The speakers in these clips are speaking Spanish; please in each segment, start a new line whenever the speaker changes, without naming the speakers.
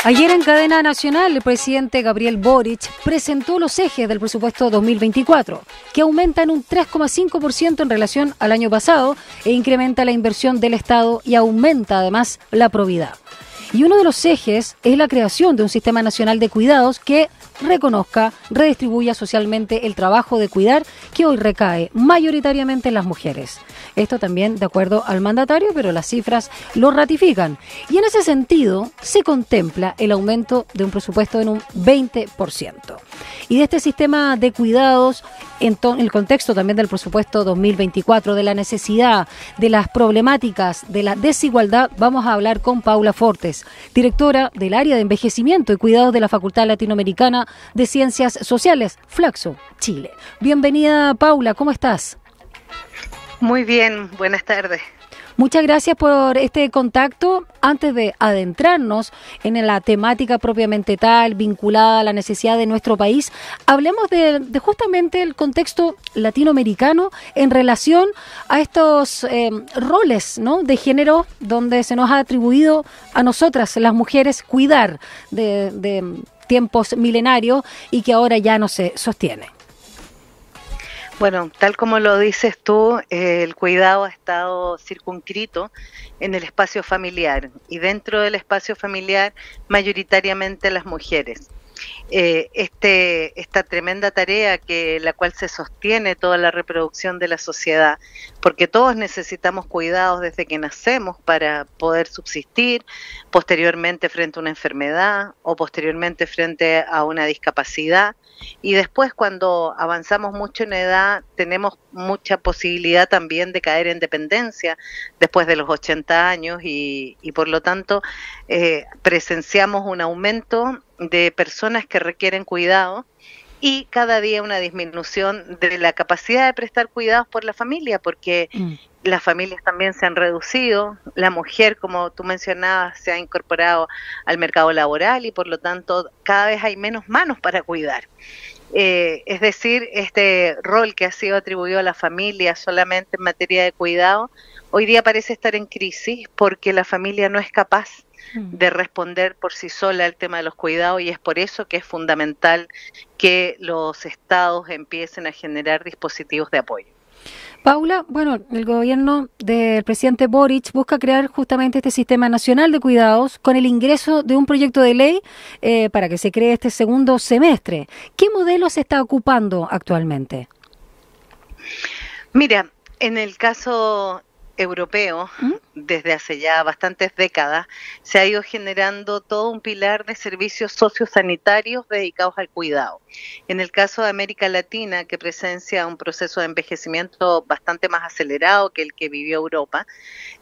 Ayer en cadena nacional, el presidente Gabriel Boric presentó los ejes del presupuesto 2024, que aumentan un 3,5% en relación al año pasado e incrementa la inversión del Estado y aumenta además la probidad. Y uno de los ejes es la creación de un sistema nacional de cuidados que reconozca, redistribuya socialmente el trabajo de cuidar que hoy recae mayoritariamente en las mujeres. Esto también de acuerdo al mandatario, pero las cifras lo ratifican. Y en ese sentido se contempla el aumento de un presupuesto en un 20%. Y de este sistema de cuidados, en el contexto también del presupuesto 2024, de la necesidad, de las problemáticas, de la desigualdad, vamos a hablar con Paula Fortes, directora del área de envejecimiento y cuidados de la Facultad Latinoamericana de Ciencias Sociales, Flaxo, Chile. Bienvenida, Paula, ¿cómo estás?
Muy bien, buenas tardes.
Muchas gracias por este contacto. Antes de adentrarnos en la temática propiamente tal, vinculada a la necesidad de nuestro país, hablemos de justamente el contexto latinoamericano en relación a estos roles, ¿no?, de género, donde se nos ha atribuido a nosotras, las mujeres, cuidar de tiempos milenarios y que ahora ya no se sostiene.
Bueno, tal como lo dices tú, el cuidado ha estado circunscrito en el espacio familiar y dentro del espacio familiar mayoritariamente las mujeres. Esta tremenda tarea la cual se sostiene toda la reproducción de la sociedad, porque todos necesitamos cuidados desde que nacemos para poder subsistir, posteriormente frente a una enfermedad o posteriormente frente a una discapacidad, y después cuando avanzamos mucho en edad tenemos mucha posibilidad también de caer en dependencia después de los 80 años y por lo tanto presenciamos un aumento de personas que requieren cuidado y cada día una disminución de la capacidad de prestar cuidados por la familia, porque las familias también se han reducido, la mujer, como tú mencionabas, se ha incorporado al mercado laboral y por lo tanto cada vez hay menos manos para cuidar. Es decir, este rol que ha sido atribuido a la familia solamente en materia de cuidado, hoy día parece estar en crisis porque la familia no es capaz de responder por sí sola el tema de los cuidados y es por eso que es fundamental que los estados empiecen a generar dispositivos de apoyo.
Paula, bueno, el gobierno del presidente Boric busca crear justamente este sistema nacional de cuidados con el ingreso de un proyecto de ley para que se cree este segundo semestre. ¿Qué modelo se está ocupando actualmente?
Mira, en el caso europeo, desde hace ya bastantes décadas, se ha ido generando todo un pilar de servicios sociosanitarios dedicados al cuidado. En el caso de América Latina, que presencia un proceso de envejecimiento bastante más acelerado que el que vivió Europa,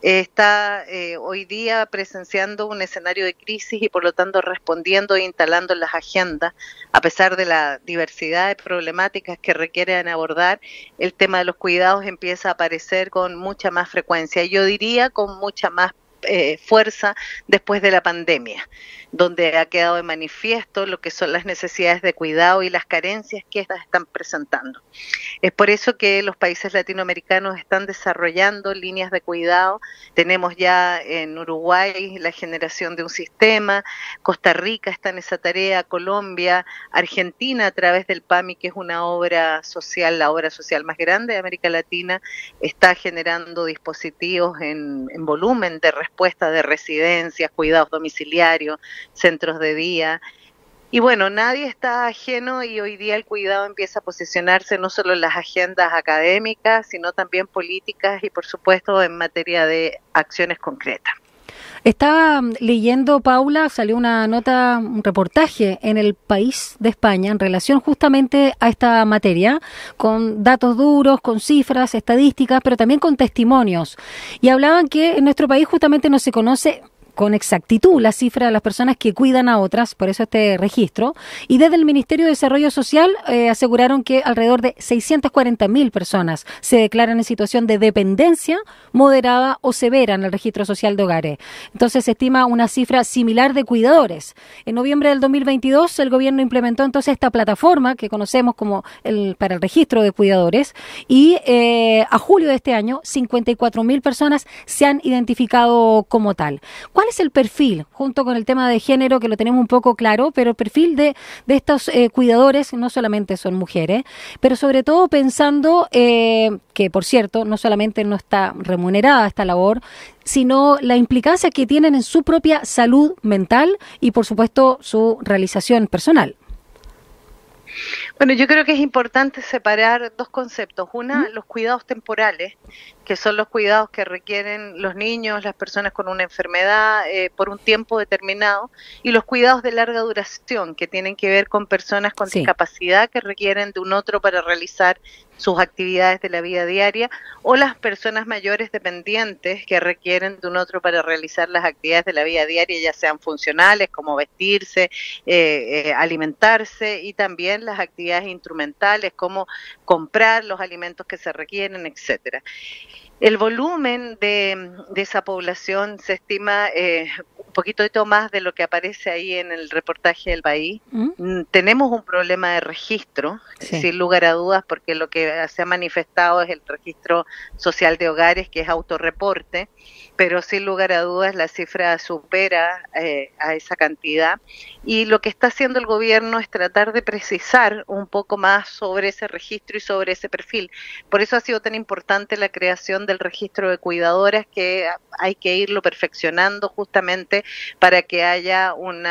está hoy día presenciando un escenario de crisis y por lo tanto respondiendo e instalando en las agendas, a pesar de la diversidad de problemáticas que requieren abordar, el tema de los cuidados empieza a aparecer con mucha más frecuencia. Yo diría con mucha más fuerza después de la pandemia, donde ha quedado de manifiesto lo que son las necesidades de cuidado y las carencias que estas están presentando. Es por eso que los países latinoamericanos están desarrollando líneas de cuidado. Tenemos ya en Uruguay la generación de un sistema, Costa Rica está en esa tarea, Colombia, Argentina a través del PAMI, que es una obra social, la obra social más grande de América Latina, está generando dispositivos en volumen de respuesta de residencias, cuidados domiciliarios, centros de día. Y bueno, nadie está ajeno y hoy día el cuidado empieza a posicionarse no solo en las agendas académicas, sino también políticas y por supuesto en materia de acciones concretas.
Estaba leyendo, Paula, salió una nota, un reportaje en El País de España en relación justamente a esta materia, con datos duros, con cifras, estadísticas, pero también con testimonios. Y hablaban que en nuestro país justamente no se conoce con exactitud la cifra de las personas que cuidan a otras, por eso este registro, y desde el Ministerio de Desarrollo Social aseguraron que alrededor de 640.000 personas se declaran en situación de dependencia moderada o severa en el registro social de hogares. Entonces se estima una cifra similar de cuidadores. En noviembre del 2022 el gobierno implementó entonces esta plataforma que conocemos como para el registro de cuidadores y a julio de este año 54.000 personas se han identificado como tal. ¿Cuál ¿cuál es el perfil, junto con el tema de género, que lo tenemos un poco claro, pero el perfil de estos cuidadores, no solamente son mujeres, pero sobre todo pensando que, por cierto, no solamente no está remunerada esta labor, sino la implicancia que tienen en su propia salud mental y, por supuesto, su realización personal?
Bueno, yo creo que es importante separar dos conceptos. Una, los cuidados temporales, que son los cuidados que requieren los niños, las personas con una enfermedad por un tiempo determinado, y los cuidados de larga duración, que tienen que ver con personas con discapacidad que requieren de un otro para realizar sus actividades de la vida diaria, o las personas mayores dependientes que requieren de un otro para realizar las actividades de la vida diaria, ya sean funcionales como vestirse, alimentarse, y también las actividades instrumentales como comprar los alimentos que se requieren, etcétera. El volumen de esa población se estima un poquito más de lo que aparece ahí en el reportaje del país. Tenemos un problema de registro, sin lugar a dudas, porque lo que se ha manifestado es el registro social de hogares, que es autorreporte, pero sin lugar a dudas la cifra supera a esa cantidad. Y lo que está haciendo el gobierno es tratar de precisar un poco más sobre ese registro y sobre ese perfil. Por eso ha sido tan importante la creación del registro de cuidadoras, que hay que irlo perfeccionando justamente para que haya un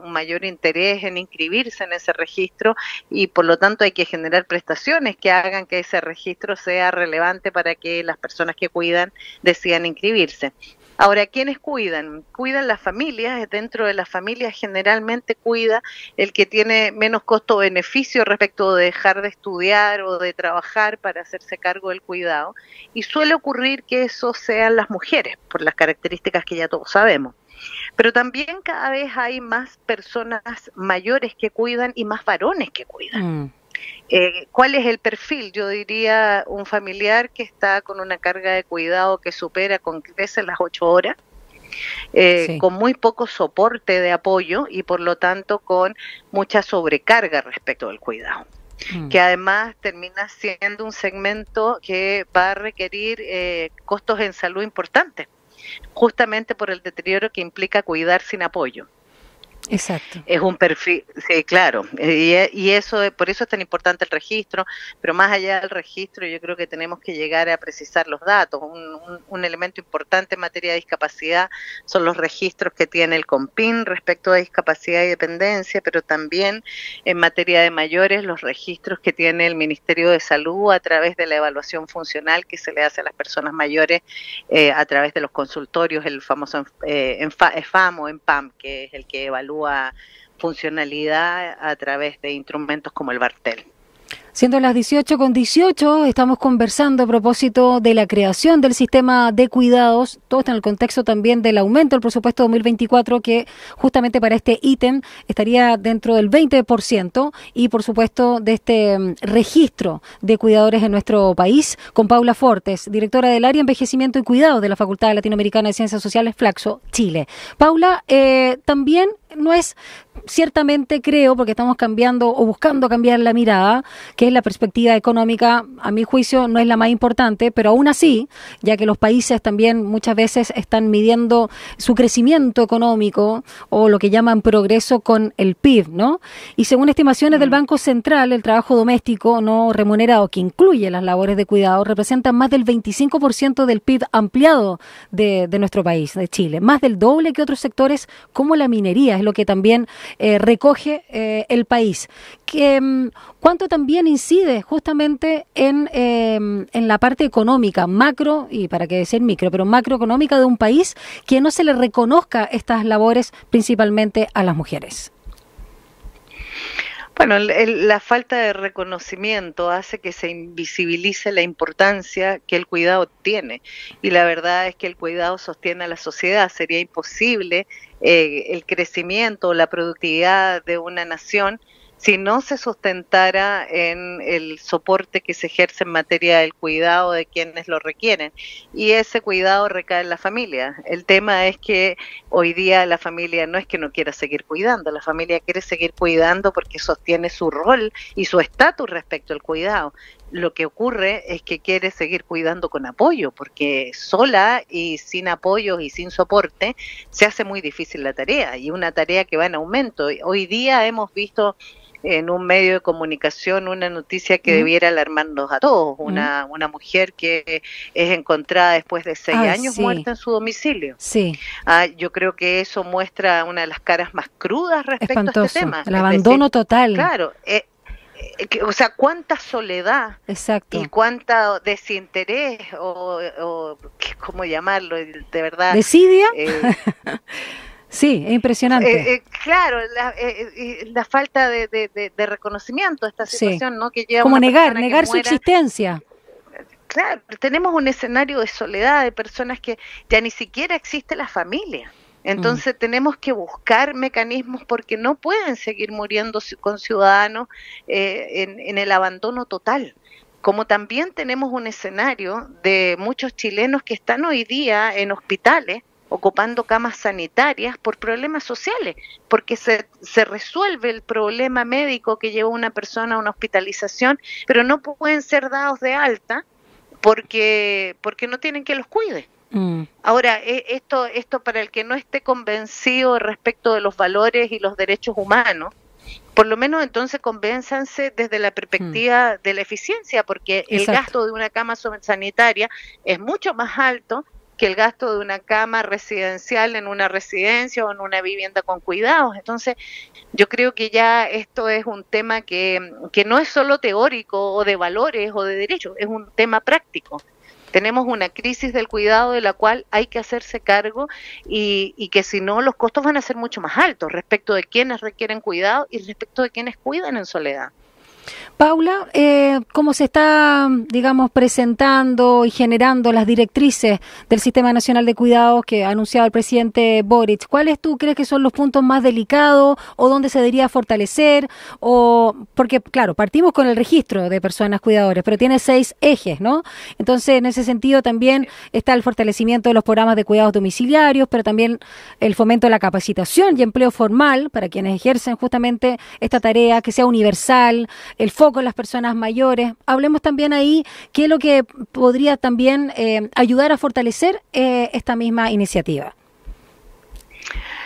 mayor interés en inscribirse en ese registro, y por lo tanto hay que generar prestaciones que hagan que ese registro sea relevante para que las personas que cuidan decidan inscribirse. Ahora, ¿quiénes cuidan? Cuidan las familias. Dentro de las familias generalmente cuida el que tiene menos costo-beneficio respecto de dejar de estudiar o de trabajar para hacerse cargo del cuidado. Y suele ocurrir que eso sean las mujeres, por las características que ya todos sabemos. Pero también cada vez hay más personas mayores que cuidan y más varones que cuidan. ¿Cuál es el perfil? Yo diría un familiar que está con una carga de cuidado que supera con creces las 8 horas, con muy poco soporte de apoyo y por lo tanto con mucha sobrecarga respecto del cuidado, que además termina siendo un segmento que va a requerir costos en salud importantes, justamente por el deterioro que implica cuidar sin apoyo.
Exacto.
Es un perfil, sí, claro, y eso, por eso es tan importante el registro, pero más allá del registro yo creo que tenemos que llegar a precisar los datos. Un elemento importante en materia de discapacidad son los registros que tiene el CONPIN respecto a discapacidad y dependencia, pero también en materia de mayores los registros que tiene el Ministerio de Salud a través de la evaluación funcional que se le hace a las personas mayores a través de los consultorios, el famoso EFAM o EMPAM, que es el que evalúa funcionalidad a través de instrumentos como el Bartel.
Siendo las 18:18, estamos conversando a propósito de la creación del sistema de cuidados, todo está en el contexto también del aumento del presupuesto 2024, que justamente para este ítem estaría dentro del 20%, y por supuesto de este registro de cuidadores en nuestro país, con Paula Fortes, directora del área Envejecimiento y Cuidado de la Facultad Latinoamericana de Ciencias Sociales, Flaxo, Chile. Paula, también no es, ciertamente creo, porque estamos cambiando o buscando cambiar la mirada, que es la perspectiva económica, a mi juicio no es la más importante, pero aún así, ya que los países también muchas veces están midiendo su crecimiento económico o lo que llaman progreso con el PIB, ¿no? Y según estimaciones del Banco Central, el trabajo doméstico no remunerado, que incluye las labores de cuidado, representa más del 25% del PIB ampliado de nuestro país, de Chile, más del doble que otros sectores como la minería, es lo que también recoge el país. ¿Cuánto también incide justamente en la parte económica, macro, y para qué decir micro, pero macroeconómica de un país, que no se le reconozca estas labores principalmente a las mujeres?
Bueno, la falta de reconocimiento hace que se invisibilice la importancia que el cuidado tiene, y la verdad es que el cuidado sostiene a la sociedad. Sería imposible el crecimiento o la productividad de una nación si no se sustentara en el soporte que se ejerce en materia del cuidado de quienes lo requieren, y ese cuidado recae en la familia. El tema es que hoy día la familia no es que no quiera seguir cuidando, la familia quiere seguir cuidando porque sostiene su rol y su estatus respecto al cuidado, Lo que ocurre es que quiere seguir cuidando con apoyo, porque sola y sin apoyo y sin soporte se hace muy difícil la tarea, y una tarea que va en aumento. Hoy día hemos visto en un medio de comunicación una noticia que debiera alarmarnos a todos, una mujer que es encontrada después de 6 años
sí,
muerta en su domicilio.
Sí.
Yo creo que eso muestra una de las caras más crudas respecto
Espantoso.
a este tema.
El abandono total.
Claro, o sea, cuánta soledad.
Exacto.
Y cuánta desinterés o ¿cómo llamarlo? De verdad.
¿Desidia? Sí, es impresionante.
Claro, la falta de reconocimiento de esta situación, ¿no? Que lleva
como
una
negar su existencia.
Claro, tenemos un escenario de soledad, de personas que ya ni siquiera existe la familia. Entonces tenemos que buscar mecanismos, porque no pueden seguir muriendo con ciudadanos en el abandono total. Como también tenemos un escenario de muchos chilenos que están hoy día en hospitales ocupando camas sanitarias por problemas sociales, porque se resuelve el problema médico que lleva una persona a una hospitalización, pero no pueden ser dados de alta porque no tienen quien los cuide. Ahora, esto para el que no esté convencido respecto de los valores y los derechos humanos, por lo menos entonces convénzanse desde la perspectiva de la eficiencia, porque el gasto de una cama sanitaria es mucho más alto que el gasto de una cama residencial en una residencia o en una vivienda con cuidados. Entonces, yo creo que ya esto es un tema que no es solo teórico o de valores o de derechos, es un tema práctico. Tenemos una crisis del cuidado de la cual hay que hacerse cargo y que si no los costos van a ser mucho más altos respecto de quienes requieren cuidado y respecto de quienes cuidan en soledad.
Paula, ¿cómo se está, digamos, presentando y generando las directrices del Sistema Nacional de Cuidados que ha anunciado el presidente Boric? ¿Cuáles tú crees que son los puntos más delicados o dónde se debería fortalecer? Porque, claro, partimos con el registro de personas cuidadoras, pero tiene 6 ejes, ¿no? Entonces, en ese sentido también está el fortalecimiento de los programas de cuidados domiciliarios, pero también el fomento de la capacitación y empleo formal para quienes ejercen justamente esta tarea, que sea universal, el foco en las personas mayores. Hablemos también ahí qué es lo que podría también ayudar a fortalecer esta misma iniciativa.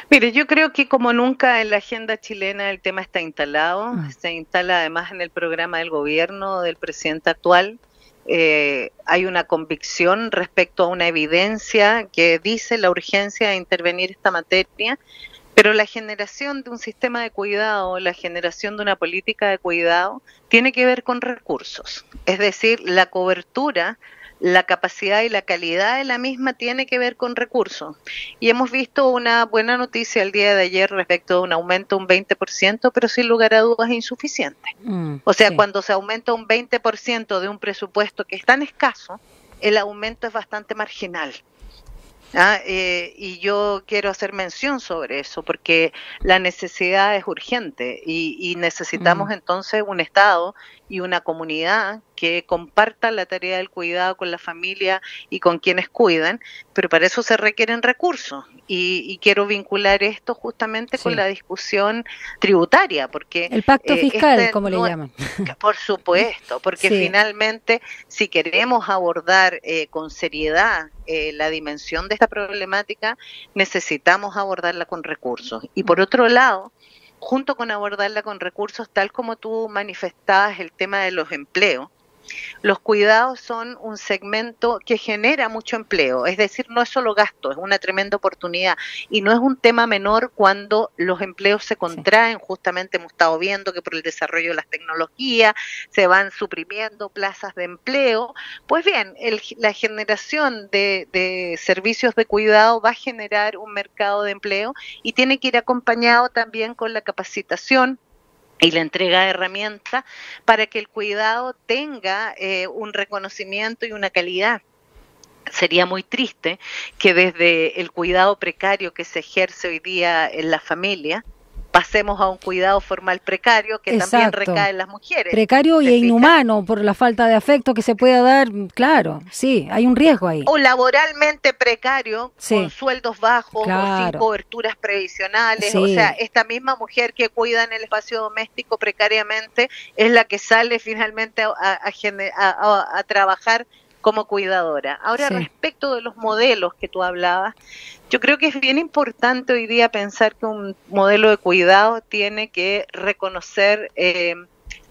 Mire, yo creo que como nunca en la agenda chilena el tema está instalado, se instala además en el programa del gobierno del presidente actual. Hay una convicción respecto a una evidencia que dice la urgencia de intervenir esta materia. Pero la generación de un sistema de cuidado, la generación de una política de cuidado, tiene que ver con recursos. Es decir, la cobertura, la capacidad y la calidad de la misma tiene que ver con recursos. Y hemos visto una buena noticia el día de ayer respecto a un aumento de un 20%, pero sin lugar a dudas insuficiente. O sea, cuando se aumenta un 20% de un presupuesto que es tan escaso, el aumento es bastante marginal. Y yo quiero hacer mención sobre eso porque la necesidad es urgente y necesitamos entonces un Estado y una comunidad que comparta la tarea del cuidado con la familia y con quienes cuidan, pero para eso se requieren recursos y quiero vincular esto justamente con la discusión tributaria, porque
el pacto fiscal, como le llaman.
Por supuesto, porque finalmente si queremos abordar con seriedad la dimensión de esta problemática, necesitamos abordarla con recursos. Y por otro lado, junto con abordarla con recursos, tal como tú manifestabas el tema de los empleos, los cuidados son un segmento que genera mucho empleo, es decir, no es solo gasto, es una tremenda oportunidad y no es un tema menor cuando los empleos se contraen. Justamente hemos estado viendo que por el desarrollo de las tecnologías se van suprimiendo plazas de empleo. Pues bien, la generación de servicios de cuidado va a generar un mercado de empleo y tiene que ir acompañado también con la capacitación y la entrega de herramientas para que el cuidado tenga un reconocimiento y una calidad. Sería muy triste que desde el cuidado precario que se ejerce hoy día en la familia, pasemos a un cuidado formal precario que también recae en las mujeres.
Precario e inhumano por la falta de afecto que se pueda dar, claro, sí, hay un riesgo ahí.
O laboralmente precario, con sueldos bajos, o sin coberturas previsionales, o sea, esta misma mujer que cuida en el espacio doméstico precariamente es la que sale finalmente a trabajar como cuidadora. Ahora, respecto de los modelos que tú hablabas, yo creo que es bien importante hoy día pensar que un modelo de cuidado tiene que reconocer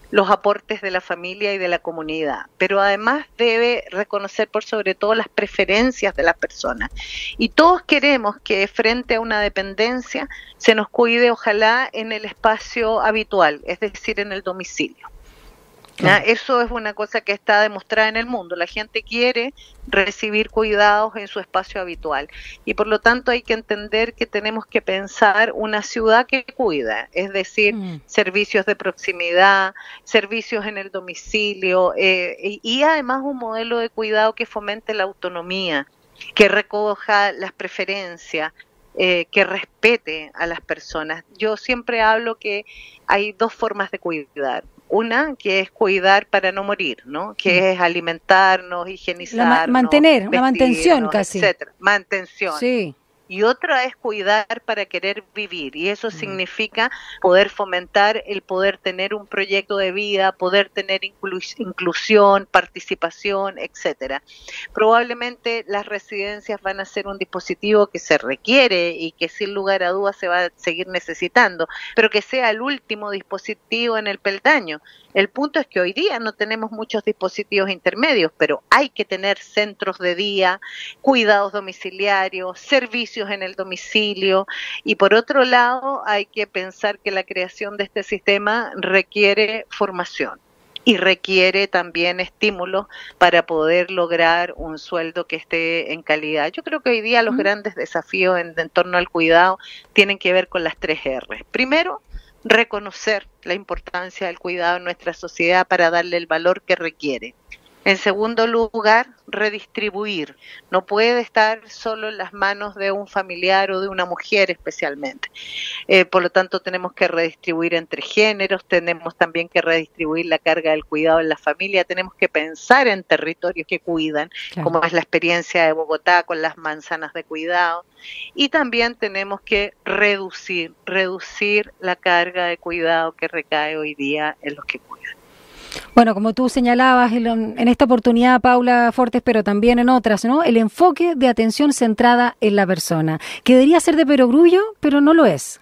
los aportes de la familia y de la comunidad, pero además debe reconocer por sobre todo las preferencias de las personas. Y todos queremos que frente a una dependencia se nos cuide, ojalá, en el espacio habitual, es decir, en el domicilio. Eso es una cosa que está demostrada en el mundo. La gente quiere recibir cuidados en su espacio habitual y por lo tanto hay que entender que tenemos que pensar una ciudad que cuida, es decir, servicios de proximidad, servicios en el domicilio y además un modelo de cuidado que fomente la autonomía, que recoja las preferencias, que respete a las personas. Yo siempre hablo que hay dos formas de cuidar. Una que es cuidar para no morir, ¿no? Que es alimentarnos, higienizarnos,
mantener, una mantención casi.
Etcétera. Mantención.
Sí.
Y otra es cuidar para querer vivir, y eso significa poder fomentar el poder tener un proyecto de vida, poder tener inclusión, participación, etcétera. Probablemente las residencias van a ser un dispositivo que se requiere y que sin lugar a dudas se va a seguir necesitando, pero que sea el último dispositivo en el peldaño. El punto es que hoy día no tenemos muchos dispositivos intermedios, pero hay que tener centros de día, cuidados domiciliarios, servicios en el domicilio y por otro lado hay que pensar que la creación de este sistema requiere formación y requiere también estímulos para poder lograr un sueldo que esté en calidad. Yo creo que hoy día los grandes desafíos en torno al cuidado tienen que ver con las 3 R. Primero, reconocer la importancia del cuidado en nuestra sociedad para darle el valor que requiere. En segundo lugar, redistribuir. No puede estar solo en las manos de un familiar o de una mujer especialmente. Por lo tanto, tenemos que redistribuir entre géneros, tenemos también que redistribuir la carga del cuidado en la familia, tenemos que pensar en territorios que cuidan, como es la experiencia de Bogotá con las manzanas de cuidado, y también tenemos que reducir la carga de cuidado que recae hoy día en los que cuidan.
Bueno, como tú señalabas en esta oportunidad, Paula Fortes, pero también en otras, ¿no? El enfoque de atención centrada en la persona, que debería ser de perogrullo, pero no lo es.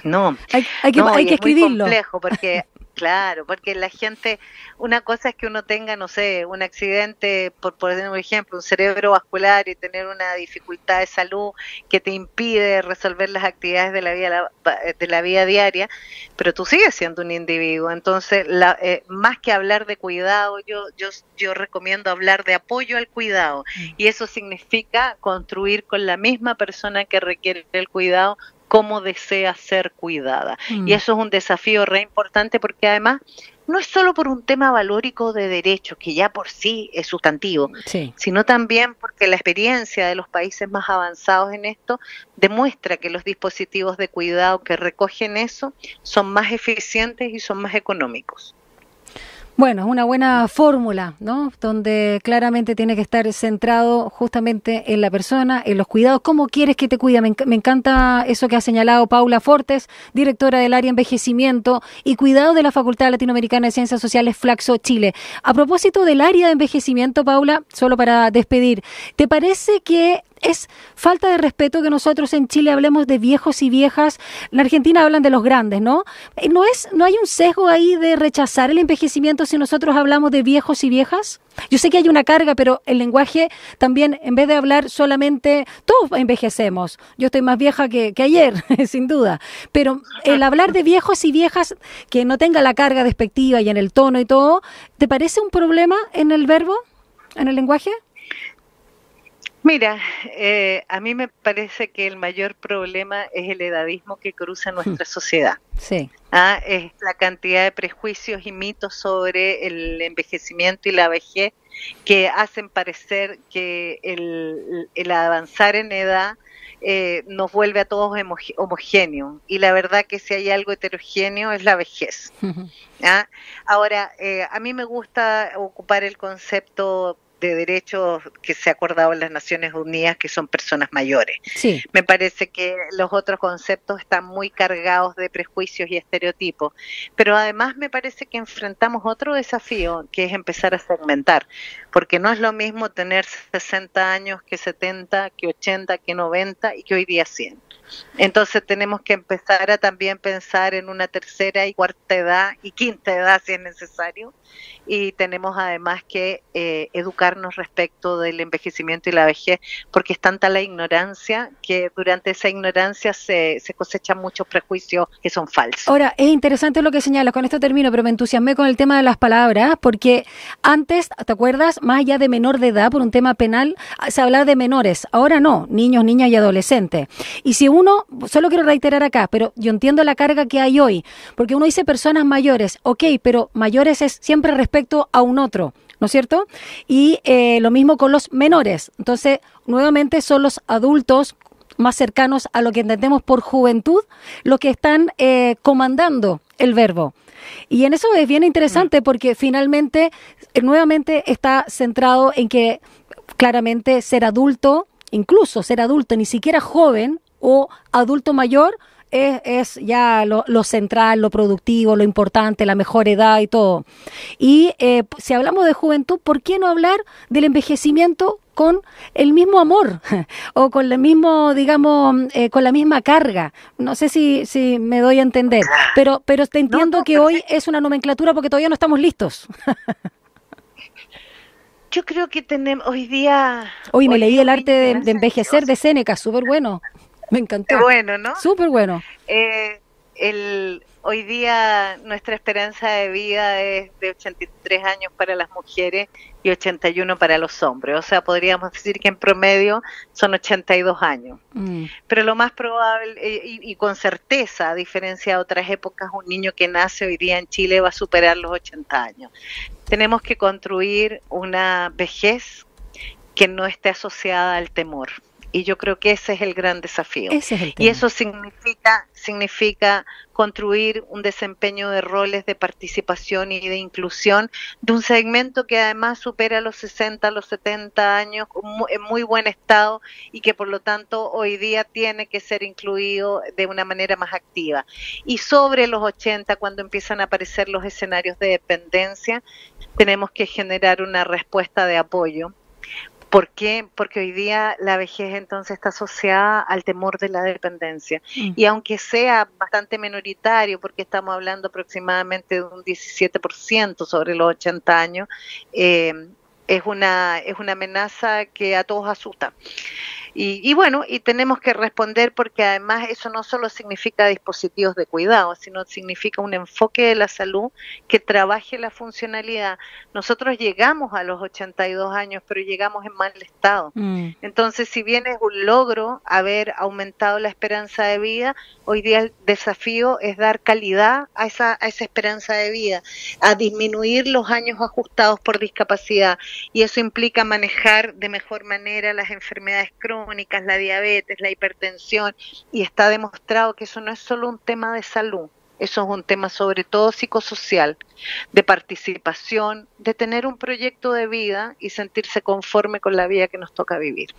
No.
Hay que escribirlo.
Es muy complejo porque... Claro, porque la gente, una cosa es que uno tenga, no sé, un accidente, por poner un ejemplo, un cerebrovascular y tener una dificultad de salud que te impide resolver las actividades de la vida diaria, pero tú sigues siendo un individuo. Entonces, más que hablar de cuidado, yo recomiendo hablar de apoyo al cuidado y eso significa construir con la misma persona que requiere el cuidado cómo desea ser cuidada. Y eso es un desafío re importante porque además no es solo por un tema valórico de derechos, que ya por sí es sustantivo, sino también porque la experiencia de los países más avanzados en esto demuestra que los dispositivos de cuidado que recogen eso son más eficientes y son más económicos.
Bueno, es una buena fórmula, ¿no? Donde claramente tiene que estar centrado justamente en la persona, en los cuidados. ¿Cómo quieres que te cuide? Me encanta eso que ha señalado Paula Fortes, directora del área Envejecimiento y Cuidado de la Facultad Latinoamericana de Ciencias Sociales, Flaxo, Chile. A propósito del área de envejecimiento, Paula, solo para despedir, ¿te parece que es falta de respeto que nosotros en Chile hablemos de viejos y viejas? En Argentina hablan de los grandes, ¿no? ¿No hay un sesgo ahí de rechazar el envejecimiento si nosotros hablamos de viejos y viejas? Yo sé que hay una carga, pero el lenguaje también, en vez de hablar solamente, todos envejecemos. Yo estoy más vieja que ayer, sin duda. Pero el hablar de viejos y viejas que no tenga la carga despectiva y en el tono y todo, ¿te parece un problema en el verbo, en el lenguaje?
Mira, a mí me parece que el mayor problema es el edadismo que cruza nuestra sociedad.
Sí.
Es la cantidad de prejuicios y mitos sobre el envejecimiento y la vejez que hacen parecer que el avanzar en edad nos vuelve a todos homogéneos, y la verdad que si hay algo heterogéneo es la vejez. ¿Ya? Ahora, a mí me gusta ocupar el concepto de derechos que se ha acordado en las Naciones Unidas, que son personas mayores.
Sí.
Me parece que los otros conceptos están muy cargados de prejuicios y estereotipos, pero además me parece que enfrentamos otro desafío, que es empezar a segmentar, porque no es lo mismo tener 60 años que 70, que 80, que 90 y que hoy día 100. Entonces tenemos que empezar a también pensar en una tercera y cuarta edad y quinta edad si es necesario, y tenemos además que educarnos respecto del envejecimiento y la vejez, porque es tanta la ignorancia que durante esa ignorancia se cosechan muchos prejuicios que son falsos.
Ahora, es interesante lo que señalas, con esto termino, pero me entusiasmé con el tema de las palabras, porque antes, ¿te acuerdas? Más allá de menor de edad, por un tema penal, se hablaba de menores, ahora no, niños, niñas y adolescentes. Y si uno, solo quiero reiterar acá, pero yo entiendo la carga que hay hoy, porque uno dice personas mayores, ok, pero mayores es siempre respecto a un otro, ¿no es cierto? Y lo mismo con los menores. Entonces, nuevamente son los adultos más cercanos a lo que entendemos por juventud los que están comandando el verbo. Y en eso es bien interesante porque finalmente, nuevamente está centrado en que claramente ser adulto, incluso ser adulto, ni siquiera joven o adulto mayor, es ya lo central, lo productivo, lo importante, la mejor edad y todo. Y si hablamos de juventud, ¿por qué no hablar del envejecimiento con el mismo amor o con el mismo, digamos, con la misma carga? No sé si me doy a entender, pero te entiendo que hoy es una nomenclatura porque todavía no estamos listos.
Yo creo que tenemos hoy día...
Hoy me leí El arte de envejecer de Séneca, súper bueno. Me encantó.
Qué bueno, ¿no?
Súper bueno.
Hoy día nuestra esperanza de vida es de 83 años para las mujeres y 81 para los hombres. O sea, podríamos decir que en promedio son 82 años. Pero lo más probable, y con certeza, a diferencia de otras épocas, un niño que nace hoy día en Chile va a superar los 80 años. Tenemos que construir una vejez que no esté asociada al temor. Y yo creo que ese es el gran desafío.
Ese es el tema.
Y eso significa construir un desempeño de roles de participación y de inclusión de un segmento que además supera los 60, los 70 años en muy buen estado y que por lo tanto hoy día tiene que ser incluido de una manera más activa. Y sobre los 80, cuando empiezan a aparecer los escenarios de dependencia, tenemos que generar una respuesta de apoyo. ¿Por qué? Porque hoy día la vejez entonces está asociada al temor de la dependencia. Y aunque sea bastante minoritario, porque estamos hablando aproximadamente de un 17% sobre los 80 años, es una amenaza que a todos asusta. Y bueno, y tenemos que responder porque además eso no solo significa dispositivos de cuidado, sino significa un enfoque de la salud que trabaje la funcionalidad. Nosotros llegamos a los 82 años, pero llegamos en mal estado. Entonces, si bien es un logro haber aumentado la esperanza de vida, hoy día el desafío es dar calidad a esa esperanza de vida, a disminuir los años ajustados por discapacidad, y eso implica manejar de mejor manera las enfermedades crónicas, la diabetes, la hipertensión, y está demostrado que eso no es solo un tema de salud, eso es un tema sobre todo psicosocial, de participación, de tener un proyecto de vida y sentirse conforme con la vida que nos toca vivir.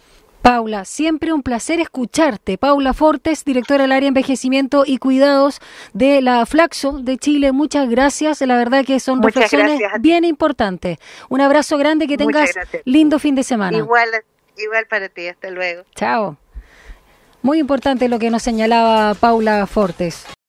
Paula, siempre un placer escucharte. Paula Fortes, directora del área de envejecimiento y cuidados de la Flaxo de Chile. Muchas gracias, la verdad que son reflexiones bien importantes. Un abrazo grande, que tengas lindo fin de semana.
Igual para ti, hasta luego.
Chao. Muy importante lo que nos señalaba Paula Fortes.